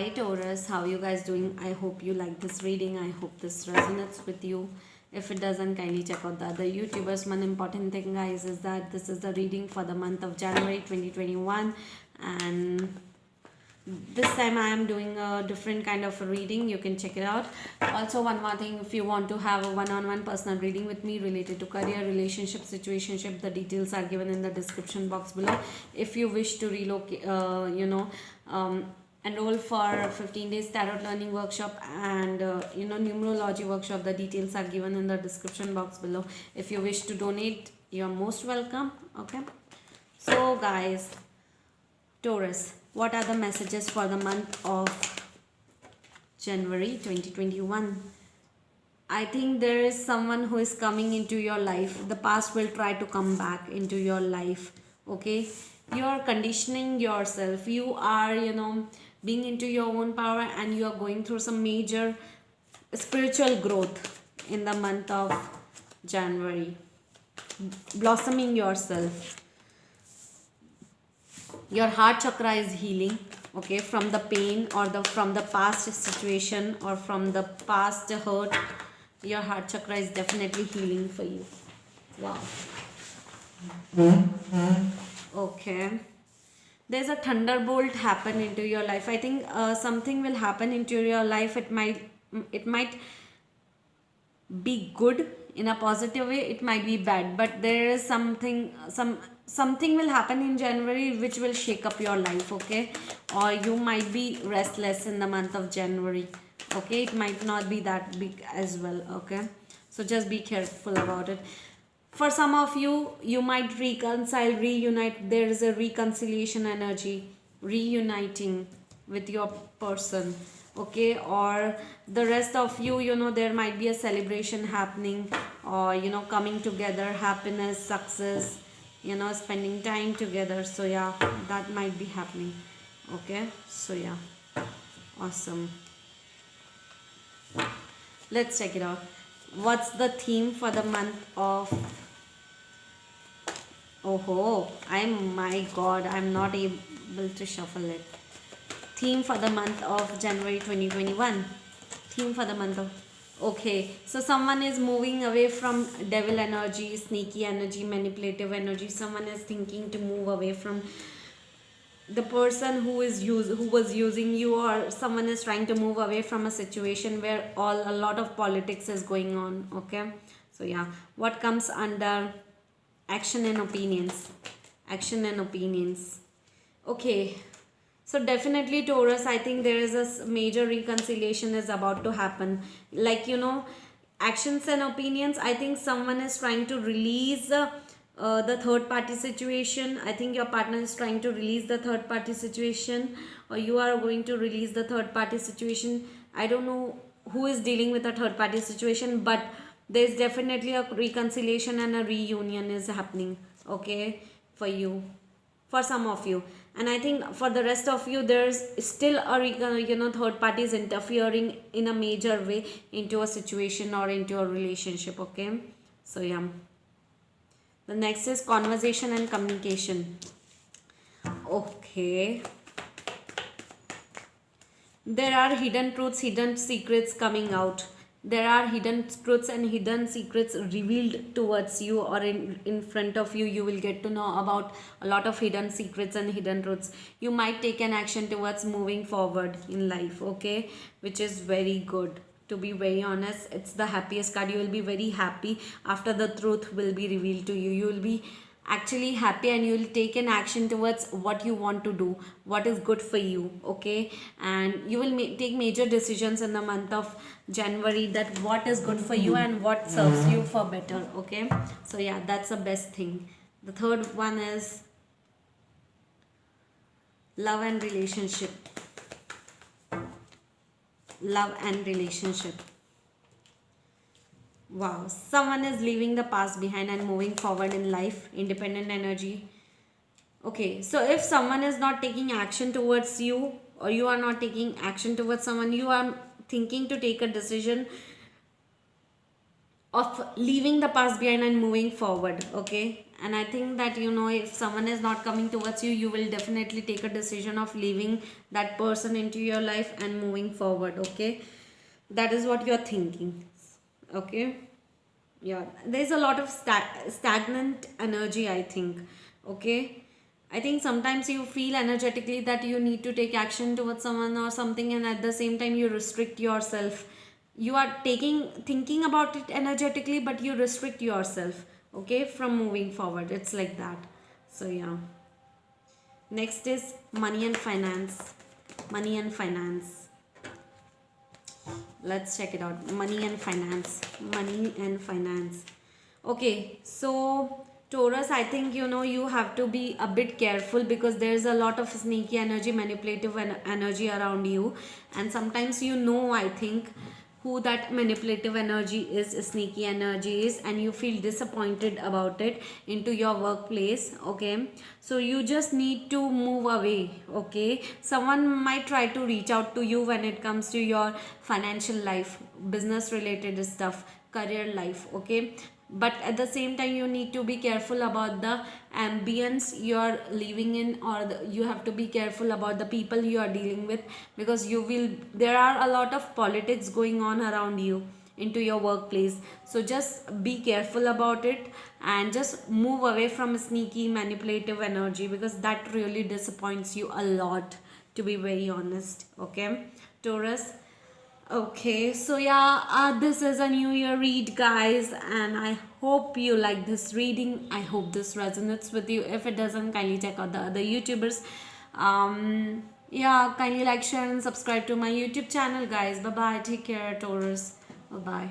Hi Taurus, how you guys doing? I hope you like this reading. I hope this resonates with you. If it doesn't, kindly check out the other YouTubers. One important thing, guys, is that this is the reading for the month of January 2021, and this time I am doing a different kind of a reading. You can check it out. Also, one more thing, if you want to have a one-on-one personal reading with me related to career, relationship, situationship, the details are given in the description box below. If you wish to relocate, enroll for 15 days tarot learning workshop and numerology workshop, the details are given in the description box below. If you wish to donate, you are most welcome. Okay, so guys, Taurus, what are the messages for the month of January 2021? I think there is someone who is coming into your life. The past will try to come back into your life. Okay, you are conditioning yourself. You are, being into your own power, and you are going through some major spiritual growth in the month of January. Blossoming yourself. Your heart chakra is healing, okay, from the pain or from the past situation or from the past hurt. Your heart chakra is definitely healing for you. Wow. Okay, there's a thunderbolt happen into your life. I think something will happen into your life. It might be good in a positive way, it might be bad, but there is something will happen in January which will shake up your life. Okay, or you might be restless in the month of January. Okay, it might not be that big as well. Okay, so just be careful about it. For some of you, you might reconcile, reunite. There is a reconciliation energy, reuniting with your person. Okay, or the rest of you, there might be a celebration happening, or coming together, happiness, success, spending time together. So yeah, that might be happening. Okay, so yeah, awesome. Let's check it out. What's the theme for the month of my god, I'm not able to shuffle it. Theme for the month of January 2021. Theme for the month of, okay, so someone is moving away from devil energy, sneaky energy, manipulative energy. Someone is thinking to move away from the person who was using you, or someone is trying to move away from a situation where a lot of politics is going on. Okay, so yeah, what comes under action and opinions? Action and opinions. Okay, so definitely Taurus, I think there is a major reconciliation is about to happen. Like, actions and opinions, I think someone is trying to release the third party situation. I think your partner is trying to release the third party situation, or you are going to release the third party situation. I don't know who is dealing with a third party situation, but there's definitely a reconciliation and a reunion is happening. Okay, for you, for some of you. And I think for the rest of you, there's still a third party is interfering in a major way into a situation or into a relationship. Okay, so yeah, the next is conversation and communication. Okay, there are hidden truths, hidden secrets coming out. There are hidden truths and hidden secrets revealed towards you, or in front of you. You will get to know about a lot of hidden secrets and hidden truths. You might take an action towards moving forward in life. Okay, which is very good. To be very honest, it's the happiest card. You will be very happy after the truth will be revealed to you. You will be actually happy, and you will take an action towards what you want to do, what is good for you. Okay, and you will take major decisions in the month of January, that what is good for you and what serves you for better. Okay, so yeah, that's the best thing. The third one is love and relationship. Love and relationship. Wow, someone is leaving the past behind and moving forward in life. Independent energy. Okay, so if someone is not taking action towards you, or you are not taking action towards someone, you are thinking to take a decision of leaving the past behind and moving forward. Okay, And I think that, you know, if someone is not coming towards you, you will definitely take a decision of leaving that person into your life and moving forward. Okay, that is what you're thinking. Okay, yeah, there's a lot of stagnant energy, I think. Okay, I think sometimes you feel energetically that you need to take action towards someone or something, and at the same time you restrict yourself. You are thinking about it energetically, but you restrict yourself, okay, from moving forward. It's like that. So yeah, next is money and finance. Money and finance, let's check it out. Money and finance. Money and finance. Okay, so Taurus, I think, you know, you have to be a bit careful because there's a lot of sneaky energy, manipulative energy around you, and sometimes, you know, I think who that manipulative energy is, sneaky energy is, and you feel disappointed about it into your workplace. Okay, so you just need to move away. Okay, someone might try to reach out to you when it comes to your financial life, business related stuff, career life. Okay, but at the same time you need to be careful about the ambience you are living in, or you have to be careful about the people you are dealing with, because there are a lot of politics going on around you into your workplace. So just be careful about it and just move away from sneaky manipulative energy, because that really disappoints you a lot, to be very honest. Okay, Taurus. Okay, so yeah, this is a new year read, guys, and I hope you like this reading. I hope this resonates with you. If it doesn't, kindly check out the other YouTubers. Yeah, kindly like, share, and subscribe to my YouTube channel, guys. Bye bye. Take care, Taurus. Bye bye.